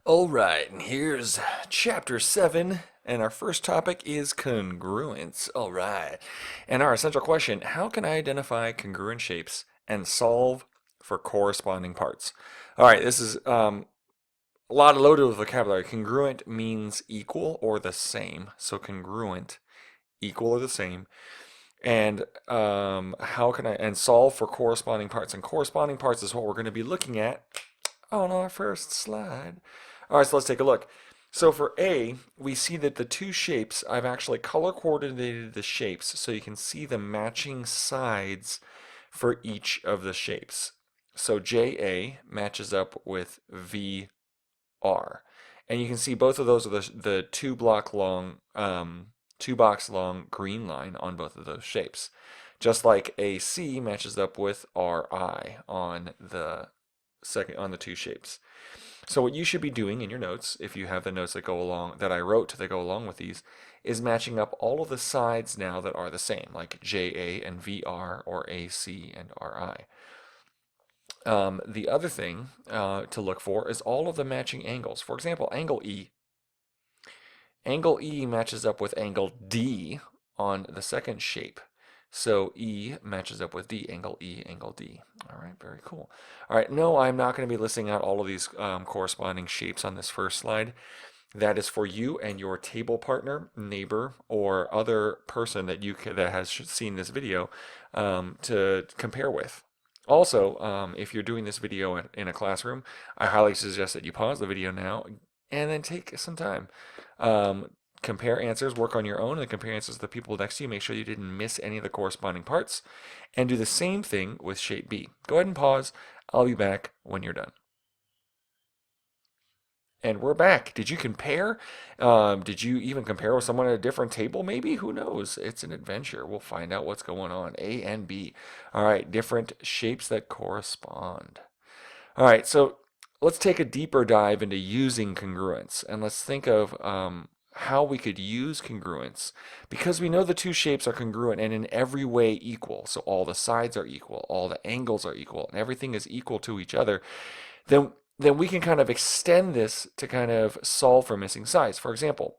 All right, and here's chapter 7, and our first topic is congruence. All right, and our essential question, how can I identify congruent shapes and solve for corresponding parts? All right, this is a lot of loaded with vocabulary. Congruent means equal or the same, so congruent, equal or the same. And how can I, and solve for corresponding parts. And corresponding parts is what we're going to be looking at on our first slide. All right, so let's take a look. So for A, we see that the two shapes, I've actually color coordinated the shapes so you can see the matching sides for each of the shapes. So JA matches up with VR. And you can see both of those are the two box long green line on both of those shapes. Just like AC matches up with RI on the two shapes. So what you should be doing in your notes, if you have the notes that go along that I wrote that go along with these, is matching up all of the sides now that are the same, like JA and VR or AC and RI. The other thing to look for is all of the matching angles. For example, angle E. Angle E matches up with angle D on the second shape. So E matches up with D, angle E, angle D. All right, very cool. All right, no, I'm not going to be listing out all of these corresponding shapes on this first slide. That is for you and your table partner, neighbor, or other person that that has seen this video to compare with. Also, if you're doing this video in a classroom, I highly suggest that you pause the video now and then take some time. Compare answers, work on your own, and compare answers to the people next to you. Make sure you didn't miss any of the corresponding parts. And do the same thing with shape B. Go ahead and pause. I'll be back when you're done. And we're back. Did you compare? Did you even compare with someone at a different table? Maybe? Who knows? It's an adventure. We'll find out what's going on. A and B. All right, different shapes that correspond. All right, so let's take a deeper dive into using congruence. And let's think of how we could use congruence. Because we know the two shapes are congruent and in every way equal. So all the sides are equal, all the angles are equal, and everything is equal to each other. Then we can kind of extend this to kind of solve for missing sides. For example,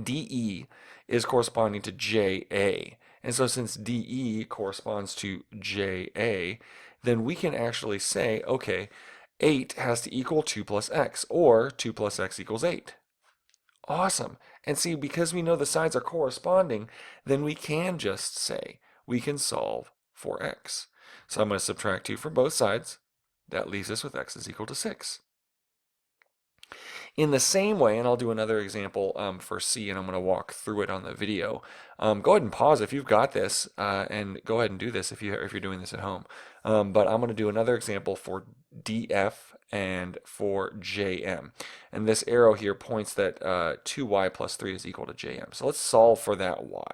DE is corresponding to JA. And so since DE corresponds to JA, then we can actually say, okay, 8 has to equal 2 plus x, or 2 plus x equals 8. Awesome. And see, because we know the sides are corresponding, then we can just say we can solve for x. So I'm going to subtract 2 from both sides. That leaves us with x is equal to 6. In the same way, and I'll do another example for C, and I'm going to walk through it on the video. Go ahead and pause if you've got this, and go ahead and do this if you're doing this at home. But I'm going to do another example for DF and for JM. And this arrow here points that 2y plus 3 is equal to JM. So let's solve for that y.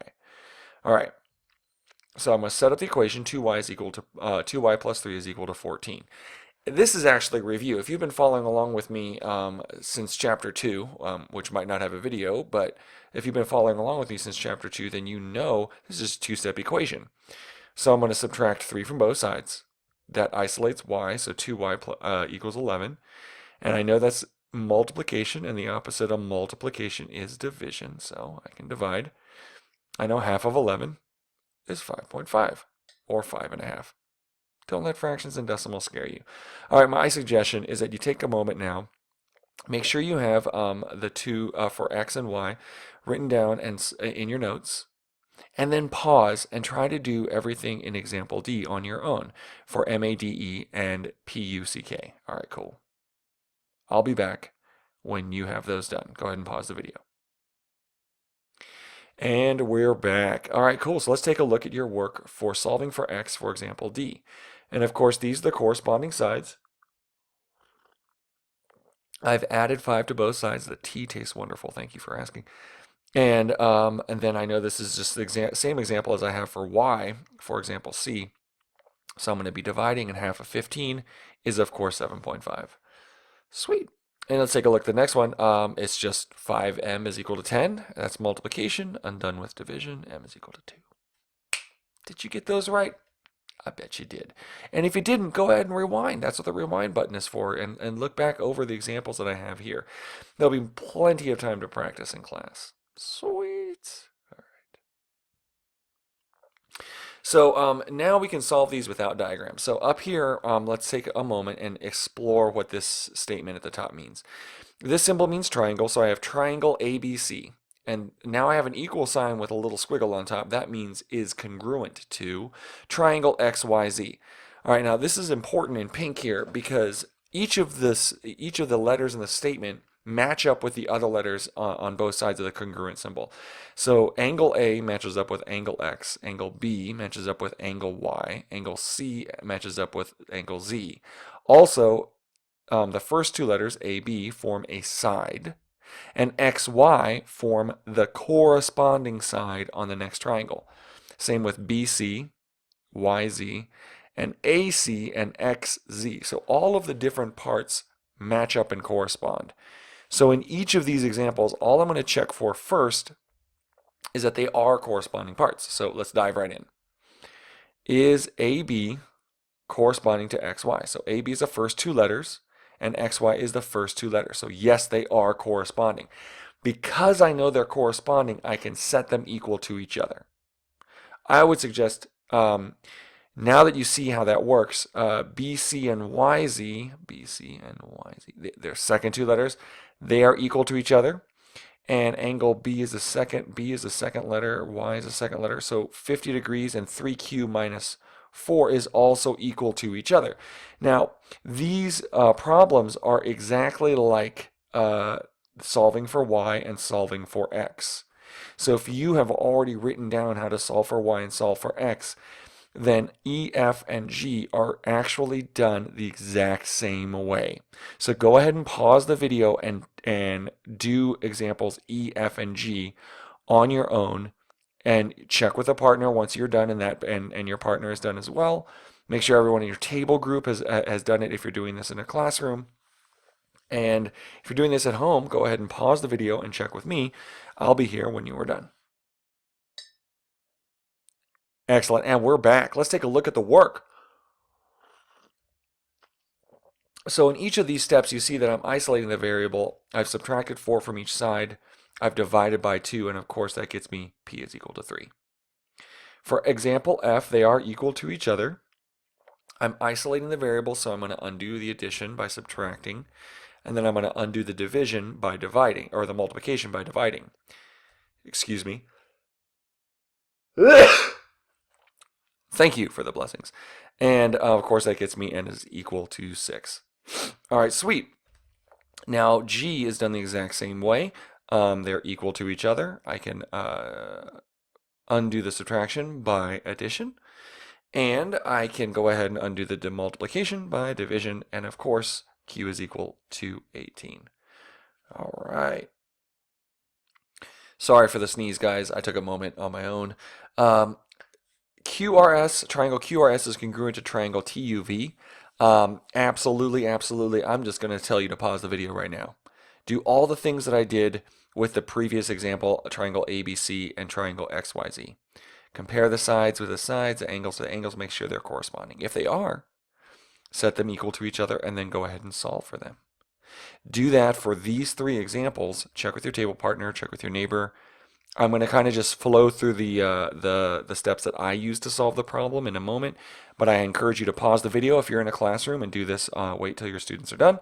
All right. So I'm going to set up the equation. 2y is equal to 2y plus 3 is equal to 14. This is actually a review. If you've been following along with me since chapter 2, which might not have a video, but if you've been following along with me since chapter 2, then you know this is a two-step equation. So I'm going to subtract 3 from both sides. That isolates y, so 2y equals 11. And I know that's multiplication, and the opposite of multiplication is division, so I can divide. I know half of 11 is 5.5, or 5.5. Don't let fractions and decimals scare you. All right, my suggestion is that you take a moment now, make sure you have the two for x and y written down and in your notes, and then pause and try to do everything in example D on your own for MADE and PUCK. All right, cool. I'll be back when you have those done. Go ahead and pause the video. And we're back. All right, cool. So let's take a look at your work for solving for x, for example, D. And of course, these are the corresponding sides. I've added 5 to both sides. The tea tastes wonderful. Thank you for asking. And then I know this is just the same example as I have for y, for example, C. So I'm going to be dividing, and half of 15 is, of course, 7.5. Sweet. And let's take a look at the next one. It's just 5m is equal to 10. That's multiplication. Undone with division. M is equal to 2. Did you get those right? I bet you did. And if you didn't, go ahead and rewind. That's what the rewind button is for. And look back over the examples that I have here. There'll be plenty of time to practice in class. Sweet. So now we can solve these without diagrams. So up here, let's take a moment and explore what this statement at the top means. This symbol means triangle, so I have triangle ABC. And now I have an equal sign with a little squiggle on top. That means is congruent to triangle XYZ. All right, now this is important in pink here because each of the letters in the statement match up with the other letters on both sides of the congruent symbol. So angle A matches up with angle X, angle B matches up with angle Y, angle C matches up with angle Z. Also, the first two letters, AB, form a side, and XY form the corresponding side on the next triangle. Same with BC, YZ, and AC and XZ. So all of the different parts match up and correspond. So in each of these examples, all I'm going to check for first is that they are corresponding parts. So let's dive right in. Is AB corresponding to XY? So AB is the first two letters, and XY is the first two letters. So yes, they are corresponding. Because I know they're corresponding, I can set them equal to each other. I would suggest, now that you see how that works, BC and YZ, their second two letters, they are equal to each other. And angle B is the second letter, Y is the second letter. So 50 degrees and 3Q minus 4 is also equal to each other. Now, these problems are exactly like solving for Y and solving for X. So if you have already written down how to solve for Y and solve for X, then E, F, and G are actually done the exact same way. So go ahead and pause the video and do examples E, F, and G on your own, and check with a partner once you're done and your partner is done as well. Make sure everyone in your table group has done it if you're doing this in a classroom. And if you're doing this at home, go ahead and pause the video and check with me. I'll be here when you are done. Excellent, and we're back. Let's take a look at the work. So in each of these steps, you see that I'm isolating the variable. I've subtracted 4 from each side. I've divided by 2, and of course that gets me P is equal to 3. For example F, they are equal to each other. I'm isolating the variable, so I'm going to undo the addition by subtracting, and then I'm going to undo the division by dividing, or the multiplication by dividing. Excuse me. Thank you for the blessings. And of course that gets me n is equal to 6. All right, sweet. Now G is done the exact same way. They're equal to each other. I can undo the subtraction by addition. And I can go ahead and undo the multiplication by division. And of course, Q is equal to 18. All right. Sorry for the sneeze, guys. I took a moment on my own. QRS, triangle QRS is congruent to triangle TUV. Absolutely, absolutely. I'm just going to tell you to pause the video right now. Do all the things that I did with the previous example, triangle ABC and triangle XYZ. Compare the sides with the sides, the angles to the angles, make sure they're corresponding. If they are, set them equal to each other and then go ahead and solve for them. Do that for these 3 examples. Check with your table partner, check with your neighbor. I'm going to kind of just flow through the steps that I use to solve the problem in a moment, but I encourage you to pause the video if you're in a classroom and do this. Wait till your students are done.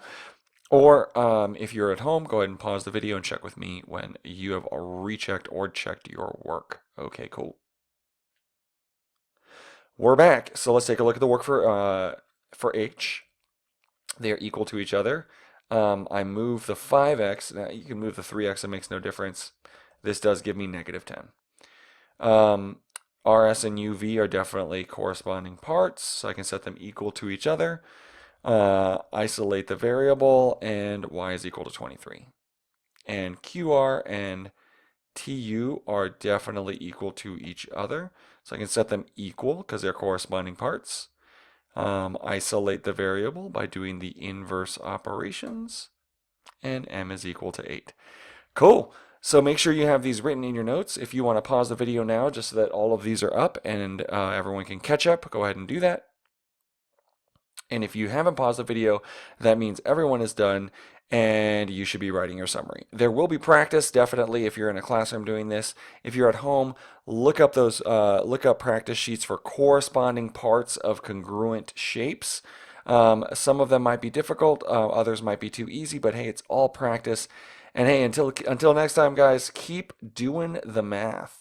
Or if you're at home, go ahead and pause the video and check with me when you have rechecked or checked your work. Okay, cool. We're back. So let's take a look at the work for H. They are equal to each other. I move the 5x. Now you can move the 3x. It makes no difference. This does give me negative 10. RS and UV are definitely corresponding parts, so I can set them equal to each other. Isolate the variable, and y is equal to 23. And QR and TU are definitely equal to each other, so I can set them equal because they're corresponding parts. Isolate the variable by doing the inverse operations, and m is equal to 8. Cool. So make sure you have these written in your notes. If you want to pause the video now just so that all of these are up and everyone can catch up, go ahead and do that. And if you haven't paused the video, that means everyone is done and you should be writing your summary. There will be practice, definitely, if you're in a classroom doing this. If you're at home, look up practice sheets for corresponding parts of congruent shapes. Some of them might be difficult, others might be too easy, but hey, it's all practice. And hey, until next time, guys, keep doing the math.